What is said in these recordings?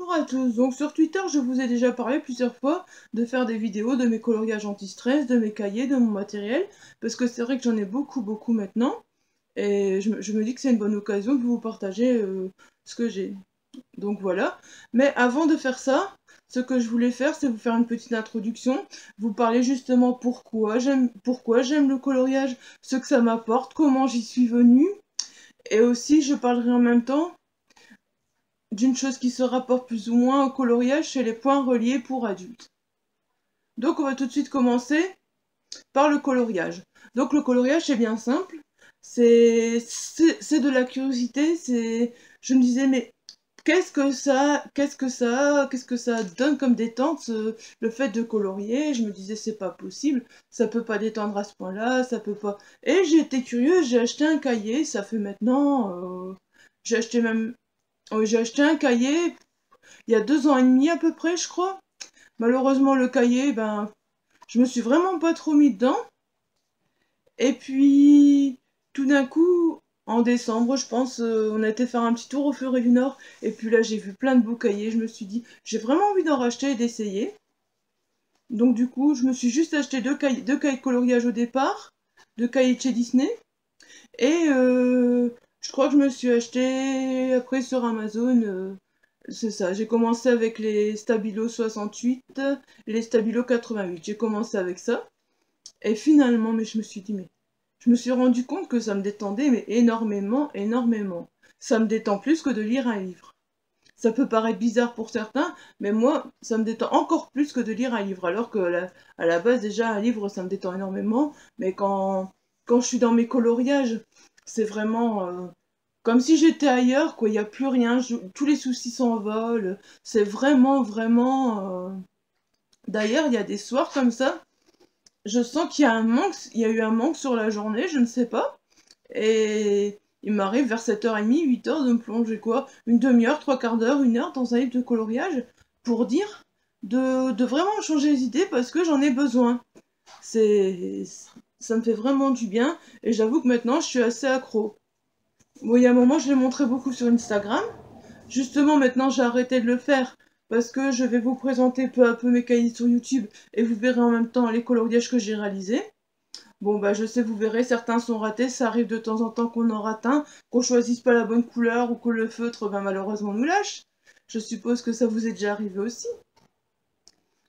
Bonjour à tous, donc sur Twitter je vous ai déjà parlé plusieurs fois de faire des vidéos de mes coloriages anti-stress, de mes cahiers, de mon matériel, parce que c'est vrai que j'en ai beaucoup maintenant, et je me dis que c'est une bonne occasion de vous partager ce que j'ai. Donc voilà, mais avant de faire ça, ce que je voulais faire c'est vous faire une petite introduction, vous parler justement pourquoi j'aime le coloriage, ce que ça m'apporte, comment j'y suis venue, et aussi je parlerai en même temps d'une chose qui se rapporte plus ou moins au coloriage chez les points reliés pour adultes. Donc on va tout de suite commencer par le coloriage. Donc le coloriage c'est bien simple, c'est de la curiosité, je me disais mais qu'est-ce que ça donne comme détente le fait de colorier. Je me disais c'est pas possible, ça peut pas détendre à ce point-là, ça peut pas. Et j'ai été curieuse, j'ai acheté un cahier, ça fait maintenant j'ai acheté même j'ai acheté un cahier il y a 2 ans et demi à peu près, je crois. Malheureusement, le cahier, ben, je me suis vraiment pas trop mis dedans. Et puis, tout d'un coup, en décembre, je pense, on a été faire un petit tour au Forêt du Nord. Et puis là, j'ai vu plein de beaux cahiers. Je me suis dit, j'ai vraiment envie d'en racheter et d'essayer. Donc du coup, je me suis juste acheté deux cahiers de coloriage au départ, deux cahiers de chez Disney. Et je crois que je me suis acheté après sur Amazon. C'est ça, j'ai commencé avec les Stabilo 68 et les Stabilo 88. J'ai commencé avec ça. Et finalement, mais je me suis dit, mais je me suis rendu compte que ça me détendait, mais énormément. Ça me détend plus que de lire un livre. Ça peut paraître bizarre pour certains, mais moi, ça me détend encore plus que de lire un livre. Alors que à la base, déjà, un livre, ça me détend énormément. Mais quand je suis dans mes coloriages, c'est vraiment comme si j'étais ailleurs, quoi. Il n'y a plus rien, tous les soucis s'envolent. C'est vraiment. D'ailleurs, il y a des soirs comme ça, je sens qu'il y a un manque, il y a eu un manque sur la journée, je ne sais pas. Et il m'arrive vers 7h30, 8h de me plonger quoi, une demi-heure, trois quarts d'heure, une heure dans un livre de coloriage pour dire de vraiment changer les idées parce que j'en ai besoin. C'est, ça me fait vraiment du bien et j'avoue que maintenant je suis assez accro. Bon, il y a un moment, je l'ai montré beaucoup sur Instagram. Justement, maintenant, j'ai arrêté de le faire parce que je vais vous présenter peu à peu mes cahiers sur YouTube et vous verrez en même temps les coloriages que j'ai réalisés. Bon, bah, je sais, vous verrez, certains sont ratés, ça arrive de temps en temps qu'on en rate un, qu'on choisisse pas la bonne couleur ou que le feutre, ben, malheureusement, nous lâche. Je suppose que ça vous est déjà arrivé aussi.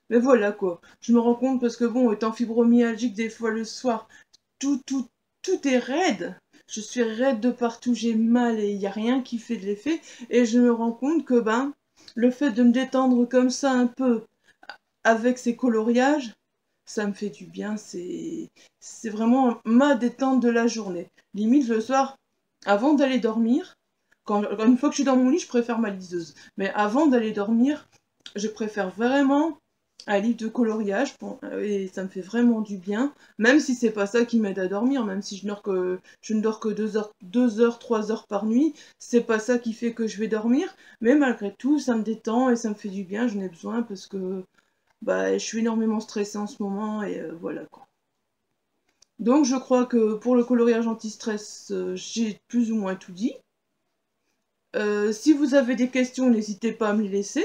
Mais voilà, quoi. Je me rends compte parce que, bon, étant fibromyalgique, des fois le soir, tout, tout, tout est raide. Je suis raide de partout, j'ai mal et il n'y a rien qui fait de l'effet. Et je me rends compte que, ben, le fait de me détendre comme ça un peu avec ces coloriages, ça me fait du bien, c'est vraiment ma détente de la journée. Limite le soir, avant d'aller dormir, une fois que je suis dans mon lit, je préfère ma liseuse. Mais avant d'aller dormir, je préfère vraiment un livre de coloriage et ça me fait vraiment du bien. Même si c'est pas ça qui m'aide à dormir, même si je ne dors que 2 heures, 3 heures par nuit, c'est pas ça qui fait que je vais dormir. Mais malgré tout, ça me détend et ça me fait du bien. J'en ai besoin parce que bah, je suis énormément stressée en ce moment et voilà quoi. Donc je crois que pour le coloriage anti-stress, j'ai plus ou moins tout dit. Si vous avez des questions, n'hésitez pas à me les laisser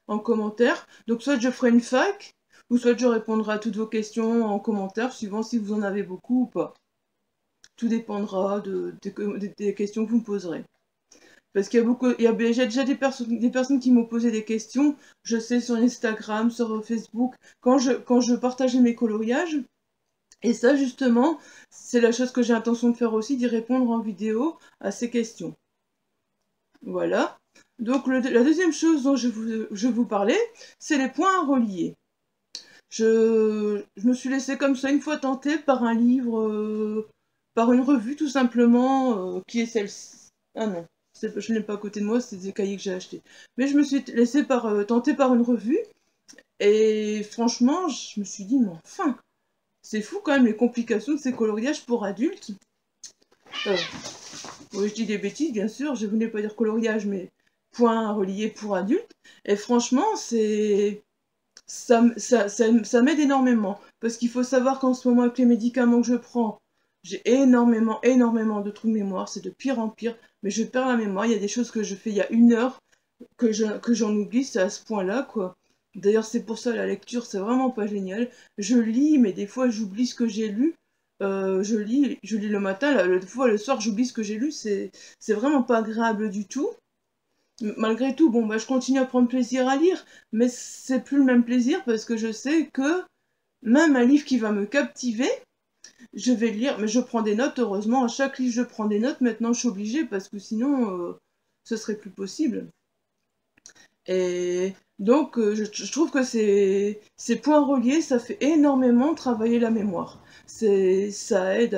en commentaire. Donc soit je ferai une fac, ou soit je répondrai à toutes vos questions en commentaire, suivant si vous en avez beaucoup ou pas. Tout dépendra des questions que vous me poserez. Parce qu'il y a beaucoup, j'ai déjà des personnes qui m'ont posé des questions, je sais, sur Instagram, sur Facebook, quand je partageais mes coloriages. Et ça, justement, c'est la chose que j'ai intention de faire aussi, d'y répondre en vidéo à ces questions. Voilà. Donc, la deuxième chose dont je vous parlais, c'est les points à relier. Je me suis laissée comme ça une fois tenter par un livre, par une revue tout simplement, qui est celle-ci. Ah non, je ne l'ai pas à côté de moi, c'est des cahiers que j'ai achetés. Mais je me suis laissée tenter par une revue, et franchement, je me suis dit, mais enfin, c'est fou quand même les complications de ces coloriages pour adultes. Oui, je dis des bêtises, bien sûr, je voulais pas dire coloriage, mais points reliés pour adultes. Et franchement, ça m'aide énormément. Parce qu'il faut savoir qu'en ce moment, avec les médicaments que je prends, j'ai énormément de trous de mémoire. C'est de pire en pire. Mais je perds la mémoire. Il y a des choses que je fais il y a 1 heure. que j'en oublie, c'est à ce point-là, quoi. D'ailleurs, c'est pour ça la lecture, c'est vraiment pas génial. Je lis, mais des fois, j'oublie ce que j'ai lu. Je lis le matin, des fois, le soir, j'oublie ce que j'ai lu. C'est vraiment pas agréable du tout. Malgré tout, bon, bah, je continue à prendre plaisir à lire, mais c'est plus le même plaisir parce que je sais que même un livre qui va me captiver, je vais le lire, mais je prends des notes, heureusement. À chaque livre, je prends des notes. Maintenant, je suis obligée parce que sinon, ce serait plus possible. Et donc, je trouve que ces points reliés, ça fait énormément travailler la mémoire. Ça aide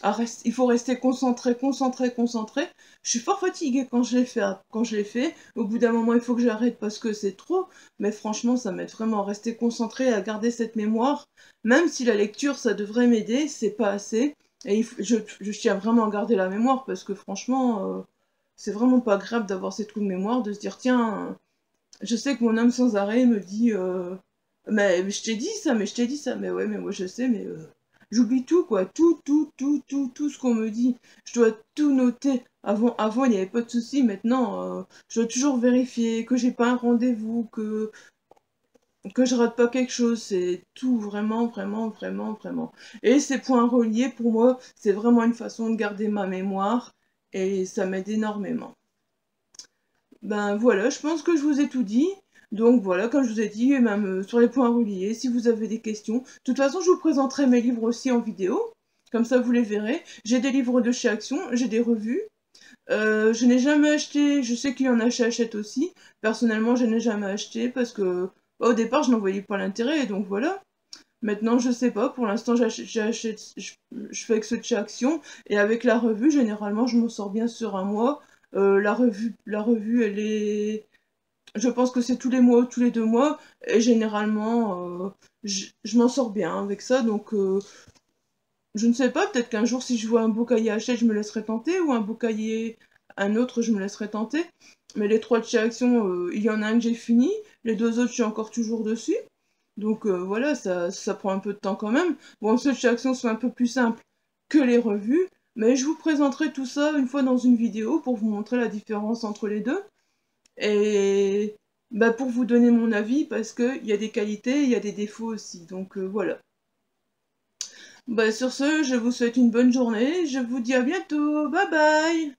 à rester, il faut rester concentré, concentré, concentré. Je suis fort fatiguée quand je l'ai fait. Au bout d'un moment, il faut que j'arrête parce que c'est trop. Mais franchement, ça m'aide vraiment à rester concentré, à garder cette mémoire. Même si la lecture, ça devrait m'aider, c'est pas assez. Et je tiens vraiment à garder la mémoire parce que franchement, c'est vraiment pas grave d'avoir ces trous de mémoire, de se dire, tiens, je sais que mon âme sans arrêt me dit, mais je t'ai dit ça, mais je t'ai dit ça, mais ouais, mais moi je sais, mais j'oublie tout, quoi, tout ce qu'on me dit. Je dois tout noter. Avant, il n'y avait pas de souci, maintenant, je dois toujours vérifier que j'ai pas un rendez-vous, que je rate pas quelque chose, c'est tout, vraiment, vraiment, vraiment, vraiment. Et ces points reliés, pour moi, c'est vraiment une façon de garder ma mémoire, et ça m'aide énormément. Ben voilà, je pense que je vous ai tout dit. Donc voilà, comme je vous ai dit, même sur les points reliés, si vous avez des questions. De toute façon, je vous présenterai mes livres aussi en vidéo. Comme ça, vous les verrez. J'ai des livres de chez Action, j'ai des revues. Je n'ai jamais acheté, je sais qu'il y en a chez Hachette aussi. Personnellement, je n'ai jamais acheté parce que au départ, je n'en voyais pas l'intérêt. Donc voilà. Maintenant, je sais pas. Pour l'instant, je fais que ceux de chez Action. Et avec la revue, généralement, je m'en sors bien sur un mois. La revue, elle est. Je pense que c'est tous les mois ou tous les 2 mois. Et généralement, je m'en sors bien avec ça. Donc, je ne sais pas. Peut-être qu'un jour, si je vois un beau cahier Hachette, je me laisserai tenter. Ou un beau cahier, un autre, je me laisserai tenter. Mais les trois de chez Action, il y en a un que j'ai fini. Les deux autres, je suis encore toujours dessus. Donc voilà, ça prend un peu de temps quand même. Bon, ceux de chez Action sont un peu plus simples que les revues, mais je vous présenterai tout ça une fois dans une vidéo pour vous montrer la différence entre les deux. Et bah, pour vous donner mon avis, parce qu'il y a des qualités, il y a des défauts aussi. Donc voilà. Bah, sur ce, je vous souhaite une bonne journée. Je vous dis à bientôt. Bye bye!